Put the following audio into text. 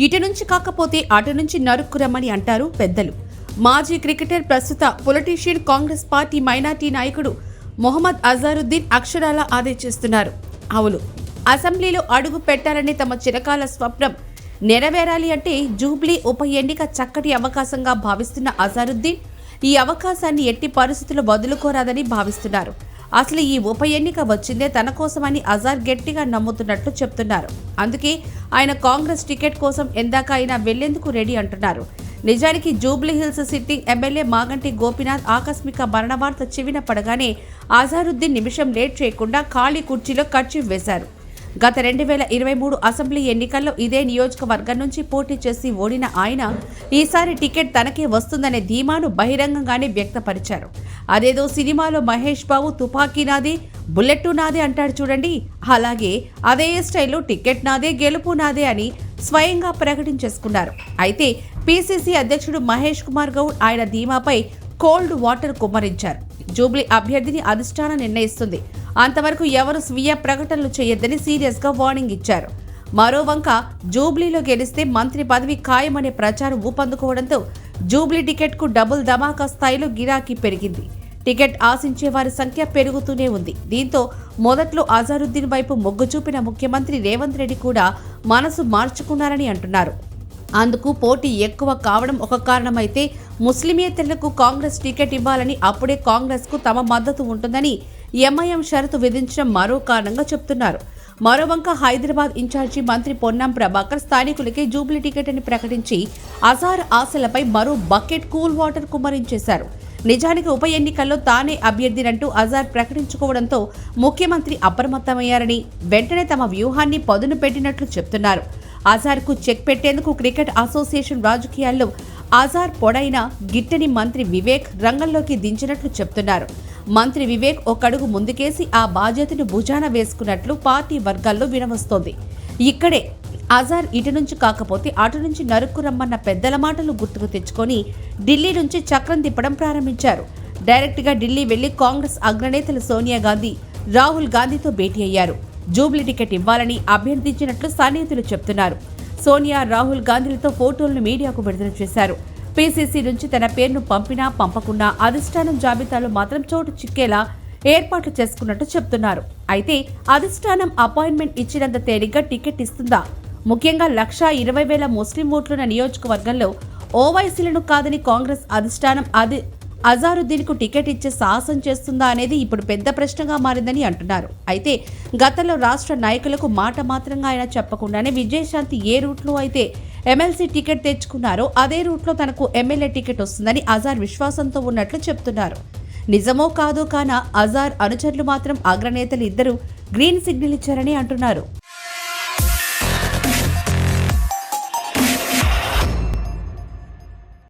ఇటు నుంచి కాకపోతే అటు నుంచి నరుక్కురమ్మని అంటారు పెద్దలు. మాజీ క్రికెటర్, ప్రస్తుత పొలిటీషియన్, కాంగ్రెస్ పార్టీ మైనార్టీ నాయకుడు మొహమ్మద్ అజారుద్దీన్ అక్షరాలా అదే చేస్తున్నారు. అవును, అసెంబ్లీలో అడుగు పెట్టాలని తమ చిరకాల స్వప్నం నెరవేరాలి అంటే జూబ్లీ ఉప ఎన్నిక చక్కటి అవకాశంగా భావిస్తున్న అజారుద్దీన్ ఈ అవకాశాన్ని ఎట్టి పరిస్థితుల్లో వదులుకోరాదని భావిస్తున్నారు. అసలు ఈ ఉప ఎన్నిక వచ్చిందే తన కోసమని అజార్ గట్టిగా నమ్ముతున్నట్లు చెప్తున్నారు. అందుకే ఆయన కాంగ్రెస్ టికెట్ కోసం ఎందాక అయినా వెళ్లేందుకు రెడీ అంటున్నారు. నిజానికి Jubilee hills sitting MLA Maganti Gopinath ఆకస్మిక మరణ వార్త చెవిన పడగానే అజారుద్దీన్ నిమిషం లేట్ చేయకుండా ఖాళీ కుర్చీలో కర్చీఫ్ వేశారు. గత 2023 అసెంబ్లీ ఎన్నికల్లో ఇదే నియోజకవర్గం నుంచి పోటీ చేసి ఓడిన ఆయన ఈసారి టికెట్ తనకే వస్తుందనే ధీమాను బహిరంగంగానే వ్యక్తపరిచారు. అదేదో సినిమాలో మహేష్ బాబు తుపాకీ నాదే, బుల్లెట్టు నాదే అంటాడు చూడండి, అలాగే అదే స్టైల్లో టికెట్ నాదే, గెలుపు నాదే అని స్వయంగా ప్రకటించేసుకున్నారు. అయితే పీసీసీ అధ్యక్షుడు మహేష్ కుమార్ గౌడ్ ఆయన ధీమాపై కోల్డ్ వాటర్ కుమ్మరించారు. జూబ్లీ అభ్యర్థిని అధిష్టానం నిర్ణయిస్తుంది, అంతవరకు ఎవరు స్వీయ ప్రకటనలు చేయొద్దని సీరియస్ గా వార్నింగ్ ఇచ్చారు. మరోవంక జూబ్లీలో గెలిస్తే మంత్రి పదవి ఖాయమనే ప్రచారం ఊపందుకోవడంతో జూబ్లీ టికెట్ కు డబుల్ ధమాకా స్థాయిలో గిరాకీ పెరిగింది. టికెట్ ఆశించే వారి సంఖ్య పెరుగుతూనే ఉంది. దీంతో మొదట్లో అజారుద్దీన్ వైపు మొగ్గు చూపిన ముఖ్యమంత్రి రేవంత్ రెడ్డి కూడా మనసు మార్చుకున్నారని అంటున్నారు. అందుకు పోటీ ఎక్కువ కావడం ఒక కారణమైతే ముస్లిమేతరులకు కాంగ్రెస్ టికెట్ ఇవ్వాలని, అప్పుడే కాంగ్రెస్ కు తమ మద్దతు ఉంటుందని ఎంఐఎం షరతు విధించడం మరో కారణంగా చెప్తున్నారు. మరోవంక హైదరాబాద్ ఇన్ఛార్జి మంత్రి పొన్నం ప్రభాకర్ స్థానికులకే జూబ్లీ టికెట్ అని ప్రకటించి అజార్ ఆశలపై మరో బకెట్ కూల్ వాటర్ కుమ్మరించేశారు. నిజానికి ఉప ఎన్నికల్లో తానే అభ్యర్థినంటూ అజార్ ప్రకటించుకోవడంతో ముఖ్యమంత్రి అప్రమత్తమయ్యారని, వెంటనే తమ వ్యూహాన్ని పదును పెట్టినట్లు చెప్తున్నారు. అజార్కు చెక్ పెట్టేందుకు క్రికెట్ అసోసియేషన్ రాజకీయాల్లో అజార్ పొడైన గిట్టని మంత్రి వివేక్ రంగంలోకి దించినట్లు చెప్తున్నారు. మంత్రి వివేక్ ఒకడుగు ముందుకేసి ఆ బాధ్యతను భుజాన వేసుకున్నట్లు పార్టీ వర్గాల్లో వినవస్తోంది. ఇక్కడే అజార్ ఇటు నుంచి కాకపోతే అటు నుంచి నరుక్కు రమ్మన్న పెద్దల మాటలు గుర్తుకు తెచ్చుకొని ఢిల్లీ నుంచి చక్రం తిప్పడం ప్రారంభించారు. డైరెక్ట్గా ఢిల్లీ వెళ్లి కాంగ్రెస్ అగ్రనేతలు సోనియా గాంధీ, రాహుల్ గాంధీతో భేటీ అయ్యారు. జూబ్లీ టికెట్ ఇవ్వాలని అభ్యర్థించినట్లు సన్నిహితులు చెప్తున్నారు. సోనియా, రాహుల్ గాంధీలతో ఫోటోలను మీడియాకు విడుదల చేశారు. పీసీసీ నుంచి తన పేరును పంపినా పంపకున్నా అధిష్టానం జాబితాలో మాత్రం చోటు చిక్కేలా ఏర్పాట్లు చేసుకున్నట్టు చెప్తున్నారు. అయితే అధిష్టానం అపాయింట్మెంట్ ఇచ్చినంత తేలిగ్గా టికెట్ ఇస్తుందా? ముఖ్యంగా 1,20,000 ముస్లిం ఓట్లున్న నియోజకవర్గంలో ఓవైసీలను కాదని కాంగ్రెస్ అధిష్టానం అజారుద్దీన్ కు టికెట్ ఇచ్చే సాహసం చేస్తుందా అనేది ఇప్పుడు పెద్ద ప్రశ్నగా మారిందని అంటున్నారు. అయితే గతంలో రాష్ట్ర నాయకులకు మాట మాత్రంగా ఆయన చెప్పకుండానే విజయశాంతి ఏ రూట్లో అయితే ఎమ్మెల్సీ టికెట్ తెచ్చుకున్నారో అదే రూట్లో తనకు ఎమ్మెల్యే టికెట్ వస్తుందని అజార్ విశ్వాసంతో ఉన్నట్లు చెప్తున్నారు. నిజమో కాదో కాన అజార్ అనుచరులు మాత్రం అగ్రనేతలు ఇద్దరు గ్రీన్ సిగ్నల్ ఇచ్చారని అంటున్నారు.